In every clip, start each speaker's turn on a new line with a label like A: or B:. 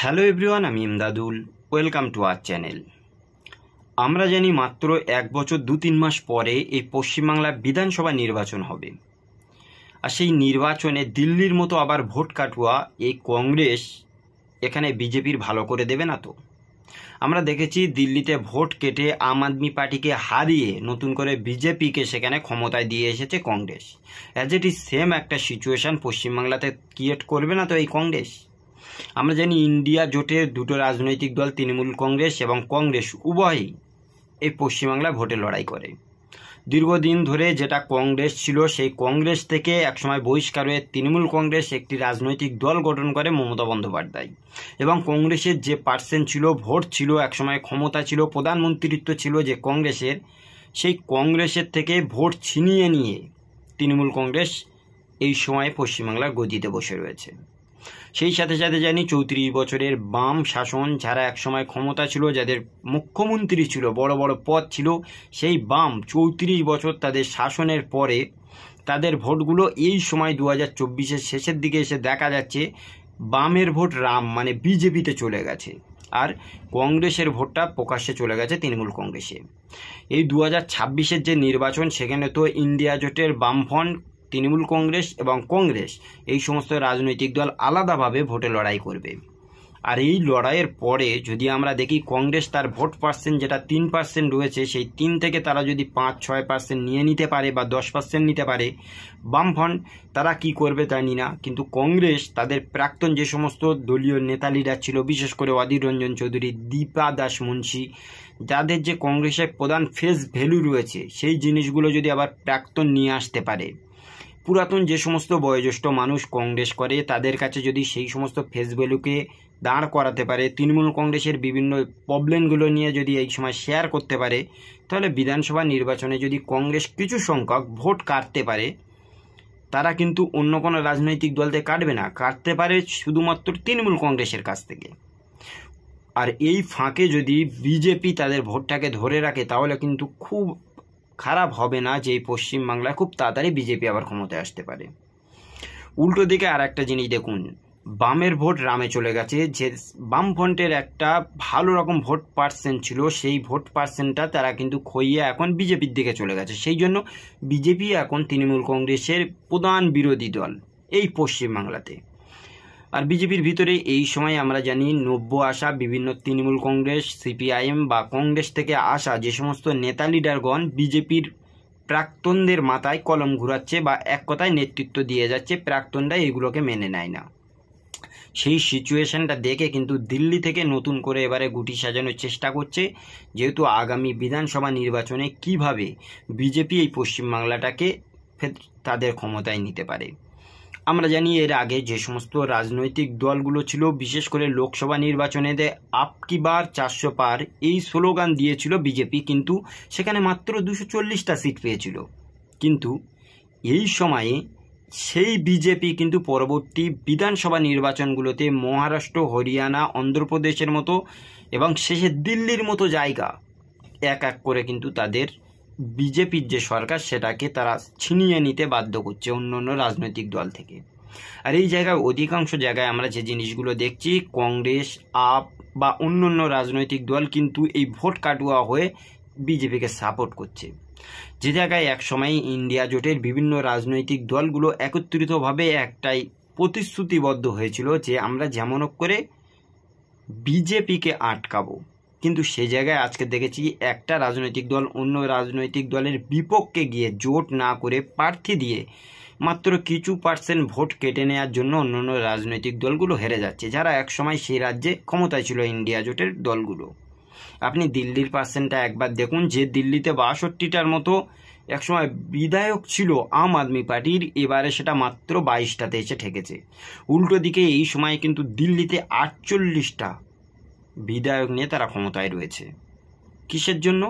A: Hello everyone, আমি Imdadul. Welcome to our channel. আমরা জানি মাত্র 1 বছর 2-3 মাস পরে এই পশ্চিমবাংলার বিধানসভা নির্বাচন হবে। আর সেই নির্বাচনে দিল্লির মতো আবার ভোট কাটুয়া এই কংগ্রেস এখানে বিজেপির ভালো করে দেবে না তো। আমরা দেখেছি দিল্লিতে ভোট কেটে আম আদমি পার্টিকে হারিয়ে নতুন করে বিজেপিকে সেখানে ক্ষমতায় দিয়ে এসেছে Congress. As it is same একটা সিচুয়েশান পশ্চিমবাংলাতে ক্রিয়েট করবে না তো এই কংগ্রেস। আমরা জানি ইন্ডিয়া জোটের দুটো রাজনৈতিক দল তৃণমূল কংগ্রেস এবং কংগ্রেস উভয়ই এই পশ্চিমবাংলায় ভোটে লড়াই করে। দীর্ঘদিন ধরে যেটা কংগ্রেস ছিল সেই কংগ্রেস থেকে একসময় বহিষ্কার হয়ে তৃণমূল কংগ্রেস একটি রাজনৈতিক দল গঠন করে মমতা বন্দ্যোপাধ্যায়, এবং কংগ্রেসের যে পার্সেন্ট ছিল, ভোট ছিল, একসময় ক্ষমতা ছিল, প্রধানমন্ত্রিত্ব ছিল যে কংগ্রেসের, সেই কংগ্রেসের থেকে ভোট ছিনিয়ে নিয়ে তৃণমূল কংগ্রেস এই সময়ে পশ্চিমবাংলার গদিতে বসে রয়েছে। সেই সাথে সাথে জানি 34 বছরের বাম শাসন, যারা একসময় ক্ষমতা ছিল, যাদের মুখ্যমন্ত্রী ছিল, বড় বড় পদ ছিল, সেই বাম 34 বছর তাদের শাসনের পরে তাদের ভোটগুলো এই সময় 2024-এর শেষের দিকে এসে দেখা যাচ্ছে বামের ভোট মানে বিজেপিতে চলে গেছে, আর কংগ্রেসের ভোটটা প্রকাশ্যে চলে গেছে তৃণমূল কংগ্রেসে। এই 2026-এর যে নির্বাচন, সেখানে তো ইন্ডিয়া জোটের বামফ্রন্ট, তৃণমূল কংগ্রেস এবং কংগ্রেস এই সমস্ত রাজনৈতিক দল আলাদাভাবে ভোটে লড়াই করবে। আর এই লড়াইয়ের পরে যদি আমরা দেখি কংগ্রেস তার ভোট পার্সেন্ট যেটা 3% রয়েছে, সেই 3 থেকে তারা যদি 5-6% নিয়ে নিতে পারে বা 10% নিতে পারে, বামফ্রন্ট তারা কি করবে জানি না, কিন্তু কংগ্রেস তাদের প্রাক্তন যে সমস্ত দলীয় নেতা লিডার ছিল, বিশেষ করে অধীর রঞ্জন চৌধুরী, দীপা দাস মুন্সি, যাদের যে কংগ্রেসের প্রধান ফেস ভ্যালু রয়েছে, সেই জিনিসগুলো যদি আবার প্রাক্তন নিয়ে আসতে পারে, পুরাতন যে সমস্ত বয়োজ্যেষ্ঠ মানুষ কংগ্রেস করে তাদের কাছে যদি সেই সমস্ত ফেস ভ্যালুকে দাঁড় করাতে পারে, তৃণমূল কংগ্রেসের বিভিন্ন প্রবলেমগুলো নিয়ে যদি এই সময় শেয়ার করতে পারে, তাহলে বিধানসভা নির্বাচনে যদি কংগ্রেস কিছু সংখ্যক ভোট কাটতে পারে, তারা কিন্তু অন্য কোনো রাজনৈতিক দল থেকে কাটবে না, কাটতে পারে শুধুমাত্র তৃণমূল কংগ্রেসের কাছ থেকে। আর এই ফাঁকে যদি বিজেপি তাদের ভোটটাকে ধরে রাখে, তাহলে কিন্তু খুব খারাপ হবে না যে এই পশ্চিমবাংলায় খুব তাড়াতাড়ি বিজেপি আবার ক্ষমতায় আসতে পারে। উল্টো দিকে আর একটা জিনিস দেখুন, বামের ভোট রামে চলে গেছে। যে বামফ্রন্টের একটা ভালো রকম ভোট পার্সেন্ট ছিল, সেই ভোট পার্সেন্টটা তারা কিন্তু খইয়ে এখন বিজেপির দিকে চলে গেছে। সেই জন্য বিজেপি এখন তৃণমূল কংগ্রেসের প্রধান বিরোধী দল এই পশ্চিমবাংলাতে। আর বিজেপির ভিতরে এই সময় আমরা জানি নব্য আসা বিভিন্ন তৃণমূল কংগ্রেস, সিপিআইএম বা কংগ্রেস থেকে আসা যে সমস্ত নেতা লিডারগণ বিজেপির প্রাক্তনদের মাথায় কলম ঘুরাচ্ছে বা এক কথায় নেতৃত্ব দিয়ে যাচ্ছে, প্রাক্তনরা এগুলোকে মেনে নেয় না। সেই সিচুয়েশনটা দেখে কিন্তু দিল্লি থেকে নতুন করে এবারে গুটি সাজানোর চেষ্টা করছে, যেহেতু আগামী বিধানসভা নির্বাচনে কিভাবে বিজেপি এই পশ্চিমবাংলাটাকে তাদের ক্ষমতায় নিতে পারে। আমরা জানি এর আগে যে সমস্ত রাজনৈতিক দলগুলো ছিল, বিশেষ করে লোকসভা নির্বাচনে আপ কি বার 400 পার এই স্লোগান দিয়েছিল বিজেপি, কিন্তু সেখানে মাত্র 240টা সিট পেয়েছিল। কিন্তু এই সময়ে সেই বিজেপি কিন্তু পরবর্তী বিধানসভা নির্বাচনগুলোতে মহারাষ্ট্র, হরিয়ানা, অন্ধ্রপ্রদেশের মতো এবং শেষে দিল্লির মতো জায়গা এক এক করে কিন্তু তাদের বিজেপির যে সরকার সেটাকে তারা ছিনিয়ে নিতে বাধ্য করছে অন্য অন্য রাজনৈতিক দল থেকে। আর এই জায়গায় অধিকাংশ জায়গায় আমরা যে জিনিসগুলো দেখছি, কংগ্রেস, আপ বা অন্য অন্য রাজনৈতিক দল কিন্তু এই ভোট কাটুয়া হয়ে বিজেপিকে সাপোর্ট করছে। যে জায়গায় একসময় ইন্ডিয়া জোটের বিভিন্ন রাজনৈতিক দলগুলো একত্রিতভাবে একটাই প্রতিশ্রুতিবদ্ধ হয়েছিল যে আমরা যেমন করে বিজেপিকে আটকাবো, কিন্তু সে জায়গায় আজকে দেখেছি একটা রাজনৈতিক দল অন্য রাজনৈতিক দলের বিপক্ষে গিয়ে জোট না করে প্রার্থী দিয়ে মাত্র কিছু পার্সেন্ট ভোট কেটে নেওয়ার জন্য অন্য অন্য রাজনৈতিক দলগুলো হেরে যাচ্ছে, যারা একসময় সেই রাজ্যে ক্ষমতায় ছিল ইন্ডিয়া জোটের দলগুলো। আপনি দিল্লির পার্সেন্টটা একবার দেখুন, যে দিল্লিতে 62টার মতো একসময় বিধায়ক ছিল আম আদমি পার্টির, এবারে সেটা মাত্র 22টাতে এসে ঠেকেছে। উল্টো দিকে এই সময় কিন্তু দিল্লিতে 48টা বিধায়ক নিয়ে তারা ক্ষমতায় রয়েছে। কিসের জন্য?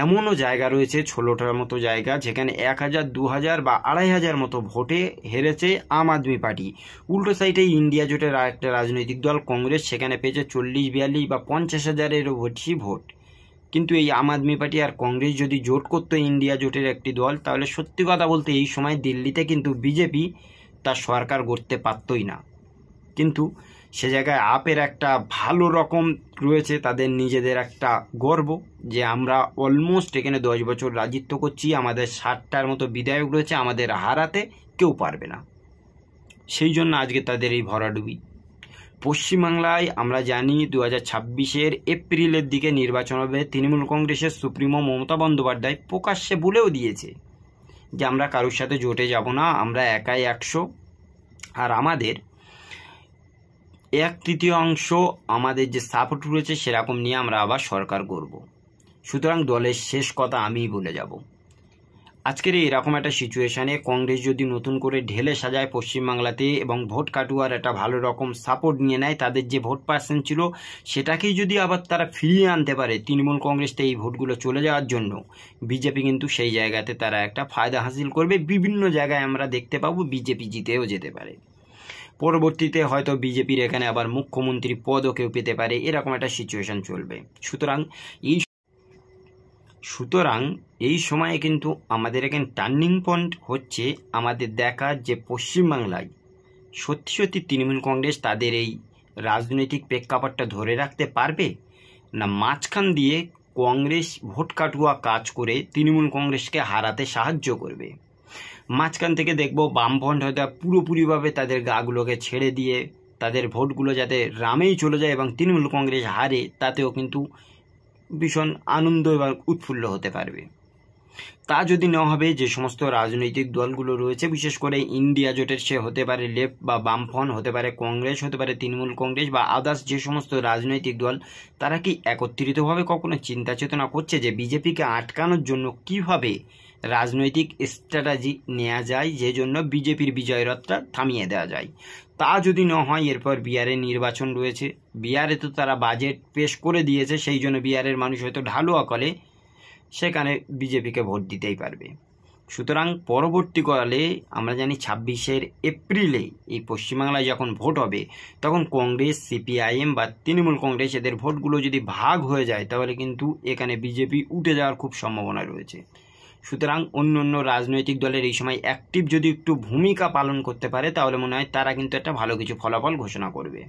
A: এমনও জায়গা রয়েছে 16টার মতো জায়গা যেখানে 1000, 2000 বা 2500 মতো ভোটে হেরেছে আম আদমি পার্টি। উল্টো সাইডে ইন্ডিয়া জোটের আরেকটা রাজনৈতিক দল কংগ্রেস, সেখানে পেয়েছে 40, 42 বা 50,000-এরও বেশি ভোট। কিন্তু এই আম আদমি পার্টি আর কংগ্রেস যদি জোট করতো ইন্ডিয়া জোটের একটি দল, তাহলে সত্যি কথা বলতে এই সময় দিল্লিতে কিন্তু বিজেপি তার সরকার গড়তে পারতই না। কিন্তু সে জায়গায় আপের একটা ভালো রকম রয়েছে, তাদের নিজেদের একটা গর্ব যে আমরা অলমোস্ট এখানে 10 বছর রাজত্ব করছি, আমাদের 60টার মতো বিধায়ক রয়েছে, আমাদের হারাতে কেউ পারবে না। সেই জন্য আজকে তাদের এই ভরাডুবি। পশ্চিমবাংলায় আমরা জানি 2026-এর এপ্রিলের দিকে নির্বাচন হবে। তৃণমূল কংগ্রেসের সুপ্রিমো মমতা বন্দ্যোপাধ্যায় প্রকাশ্যে বলেও দিয়েছে যে আমরা কারোর সাথে জোটে যাব না, আমরা একাই 100, আর আমাদের 1/3 আমাদের যে সাপোর্ট রয়েছে সেরকম নিয়ে আমরা আবার সরকার করব। সুতরাং দলের শেষ কথা আমিই বলে যাব। আজকের এরকম একটা সিচুয়েশানে কংগ্রেস যদি নতুন করে ঢেলে সাজায় পশ্চিমবাংলাতে এবং ভোট কাটুয়ার একটা ভালো রকম সাপোর্ট নিয়ে নেয়, তাদের যে ভোট পার্সেন্ট ছিল সেটাকেই যদি আবার তারা ফিরিয়ে আনতে পারে তৃণমূল কংগ্রেসতে এই ভোটগুলো চলে যাওয়ার জন্য, বিজেপি কিন্তু সেই জায়গাতে তারা একটা ফায়দা হাসিল করবে। বিভিন্ন জায়গায় আমরা দেখতে পাবো বিজেপি জিতেও যেতে পারে। পরবর্তীতে হয়তো বিজেপির এখানে আবার মুখ্যমন্ত্রী পদও কেউ পেতে পারে, এরকম একটা সিচুয়েশান চলবে। সুতরাং এই সময়ে কিন্তু আমাদের এখানে টার্নিং পয়েন্ট হচ্ছে আমাদের দেখা যে পশ্চিমবাংলায় সত্যি সত্যি তৃণমূল কংগ্রেস তাদের এই রাজনৈতিক প্রেক্ষাপটটা ধরে রাখতে পারবে, না মাঝখান দিয়ে কংগ্রেস ভোট কাটুয়া কাজ করে তৃণমূল কংগ্রেসকে হারাতে সাহায্য করবে। মাঝখান থেকে দেখব বামফ্রন্ট হয়তো পুরোপুরিভাবে তাদের গাগুলোকে ছেড়ে দিয়ে তাদের ভোটগুলো যাতে রামেই চলে যায় এবং তৃণমূল কংগ্রেস হারে, তাতেও কিন্তু ভীষণ আনন্দ এবং উৎফুল্ল হতে পারবে। তা যদি না হবে, যে সমস্ত রাজনৈতিক দলগুলো রয়েছে বিশেষ করে ইন্ডিয়া জোটের, সে হতে পারে লেফট বা বামফ্রন্ট, হতে পারে কংগ্রেস, হতে পারে তৃণমূল কংগ্রেস বা আদার্স যে সমস্ত রাজনৈতিক দল, তারা কি একত্রিতভাবে কখনো চিন্তা চেতনা করছে যে বিজেপিকে আটকানোর জন্য কিভাবে রাজনৈতিক স্ট্র্যাটেজি নেওয়া যায়, যে জন্য বিজেপির বিজয়রথটা থামিয়ে দেওয়া যায়? তা যদি না হয়, এরপর বিহারের নির্বাচন রয়েছে। বিহারে তো তারা বাজেট পেশ করে দিয়েছে, সেই জন্য বিহারের মানুষ হয়তো ঢালুয়া করে সেখানে বিজেপিকে ভোট দিতেই পারবে। সুতরাং পরবর্তীকালে আমরা জানি 26-এর এপ্রিলে এই পশ্চিমবাংলায় যখন ভোট হবে, তখন কংগ্রেস, সিপিআইএম বা তৃণমূল কংগ্রেস এদের ভোটগুলো যদি ভাগ হয়ে যায়, তাহলে কিন্তু এখানে বিজেপি উঠে যাওয়ার খুব সম্ভাবনা রয়েছে। সুতরাং অন্য অন্য রাজনৈতিক দলের এই সময় অ্যাক্টিভ যদি একটু ভূমিকা পালন করতে পারে, তাহলে মনে হয় তারা কিন্তু একটা ভালো কিছু ফলাফল ঘোষণা করবে।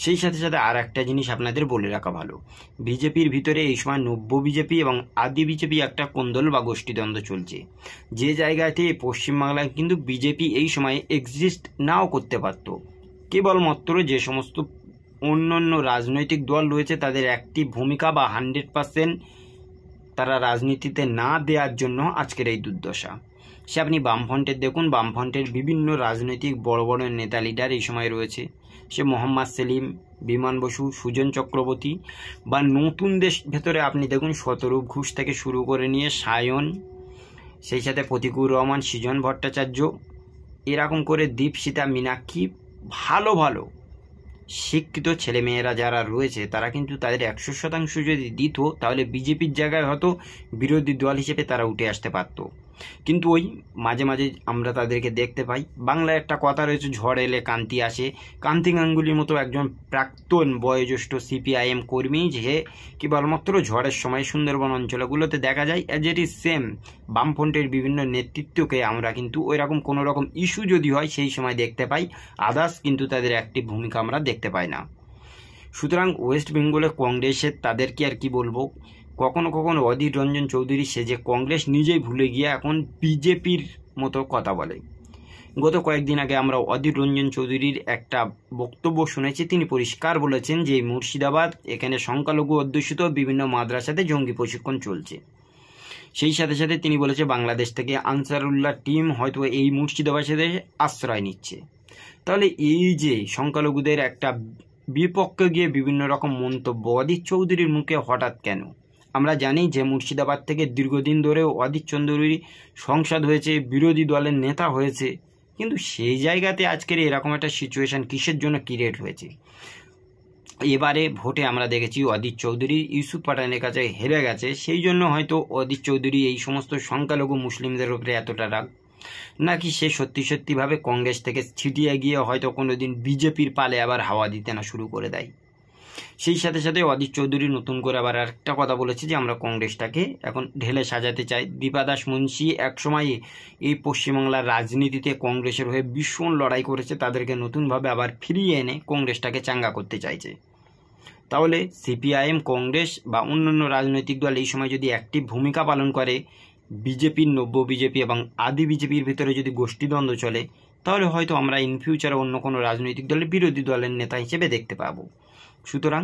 A: সেই সাথে সাথে আর একটা জিনিস আপনাদের বলে রাখা ভালো, বিজেপির ভিতরে এই সময় নব্য বিজেপি এবং আদি বিজেপি একটা কোন্দল বা গোষ্ঠীদ্বন্দ্ব চলছে, যে জায়গাতে পশ্চিমবাংলায় কিন্তু বিজেপি এই সময় এক্সিস্ট নাও করতে পারত। কেবলমাত্র যে সমস্ত অন্য অন্য রাজনৈতিক দল রয়েছে তাদের অ্যাক্টিভ ভূমিকা বা 100% তারা রাজনীতিতে না দেওয়ার জন্য আজকের এই দুর্দশা। সে আপনি বামফ্রন্টের দেখুন, বামফ্রন্টের বিভিন্ন রাজনৈতিক বড় বড় নেতা লিডার এই সময় রয়েছে, সে মোহাম্মদ সেলিম, বিমান বসু, সুজন চক্রবর্তী, বা নতুন দেশ ভেতরে আপনি দেখুন শতরূপ ঘোষ থেকে শুরু করে নিয়ে সায়ন, সেই সাথে প্রতিকুর রহমান, সৃজন ভট্টাচার্য, এরকম করে দীপশিতা, মীনাক্ষী, ভালো ভালো শিক্ষিত ছেলেমেয়েরা যারা রয়েছে তারা কিন্তু তাদের 100% যদি দিত, তাহলে বিজেপির জায়গায় হয়তো বিরোধী দল হিসেবে তারা উঠে আসতে পারত। কিন্তু ওই মাঝে মাঝে আমরা তাদেরকে দেখতে পাই। বাংলায় একটা কথা রয়েছে, ঝড় এলে কান্তি আসে। কান্তি গাঙ্গুলির মতো একজন প্রাক্তন বয়োজ্যেষ্ঠ সিপিআইএম কর্মী, যে কেবলমাত্র ঝড়ের সময় সুন্দরবন অঞ্চলগুলোতে দেখা যায়, অ্যাজ ইট ইজ সেম বামফ্রন্টের বিভিন্ন নেতৃত্বকে আমরা কিন্তু ওই রকম কোনো রকম ইস্যু যদি হয় সেই সময় দেখতে পাই, আদার্স কিন্তু তাদের অ্যাক্টিভ ভূমিকা আমরা দেখতে পাই না। সুতরাং ওয়েস্ট বেঙ্গলে কংগ্রেসের তাদেরকে আর কি বলবো, কখনো কখনো অধীর রঞ্জন চৌধুরী সে যে কংগ্রেস নিজেই ভুলে গিয়ে এখন বিজেপির মতো কথা বলে। গত কয়েকদিন আগে আমরা অধীর রঞ্জন চৌধুরীর একটা বক্তব্য শুনেছি, তিনি পরিষ্কার বলেছেন যে মুর্শিদাবাদ, এখানে সংখ্যালঘু অধ্যুষিত বিভিন্ন মাদ্রাসাতে জঙ্গি প্রশিক্ষণ চলছে। সেই সাথে সাথে তিনি বলেছে বাংলাদেশ থেকে আনসারুল্লাহ টিম হয়তো এই মুর্শিদাবাদে আশ্রয় নিচ্ছে। তাহলে এই যে সংখ্যালঘুদের একটা বিপক্ষে গিয়ে বিভিন্ন রকম মন্তব্য অধীর চৌধুরীর মুখে হঠাৎ কেন? আমরা জানি যে মুর্শিদাবাদ থেকে দীর্ঘদিন ধরেও অধীর চৌধুরী সংসদ হয়েছে, বিরোধী দলের নেতা হয়েছে, কিন্তু সেই জায়গাতে আজকের এরকম একটা সিচুয়েশন কিসের জন্য ক্রিয়েট হয়েছে? এবারে ভোটে আমরা দেখেছি অধীর চৌধুরী ইউসুফ পাঠানের কাছে হেরে গেছে, সেই জন্য হয়তো অধীর চৌধুরী এই সমস্ত সংখ্যালঘু মুসলিমদের উপরে এতটা রাগ, নাকি সে সত্যি সত্যিভাবে কংগ্রেস থেকে ছিটিয়ে গিয়ে হয়তো কোনোদিন বিজেপির পালে আবার হাওয়া দিতে না শুরু করে দেয়। সেই সাথে সাথে অধীর চৌধুরী নতুন করে আবার আরেকটা কথা বলেছে যে আমরা কংগ্রেসটাকে এখন ঢেলে সাজাতে চাই। দীপা দাস মুন্সি একসময় এই পশ্চিমবাংলার রাজনীতিতে কংগ্রেসের হয়ে ভীষণ লড়াই করেছে, তাদেরকে নতুনভাবে আবার ফিরিয়ে এনে কংগ্রেসটাকে চাঙ্গা করতে চাইছে। তাহলে সিপিআইএম, কংগ্রেস বা অন্যান্য রাজনৈতিক দল এই সময় যদি অ্যাক্টিভ ভূমিকা পালন করে, বিজেপির নব্য বিজেপি এবং আদি বিজেপির ভিতরে যদি গোষ্ঠীদ্বন্দ্ব চলে, তাহলে হয়তো আমরা ইন ফিউচারে অন্য কোনো রাজনৈতিক দলের বিরোধী দলের নেতা হিসেবে দেখতে পাবো। সুতরাং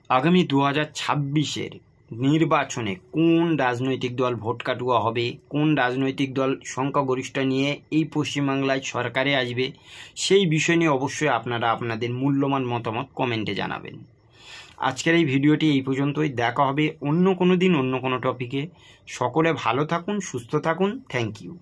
A: আগামী 2026-এর নির্বাচনে কোন রাজনৈতিক দল ভোট কাটুয়া হবে, কোন রাজনৈতিক দল সংখ্যাগরিষ্ঠ নিয়ে এই পশ্চিমবাংলায় সরকারে আসবে, সেই বিষয় নিয়ে অবশ্যই আপনারা আপনাদের মূল্যবান মতামত কমেন্টে জানাবেন। আজকের এই ভিডিওটি এই পর্যন্তই। দেখা হবে অন্য কোনো দিন অন্য কোনো টপিকে। সকলে ভালো থাকুন, সুস্থ থাকুন। Thank you.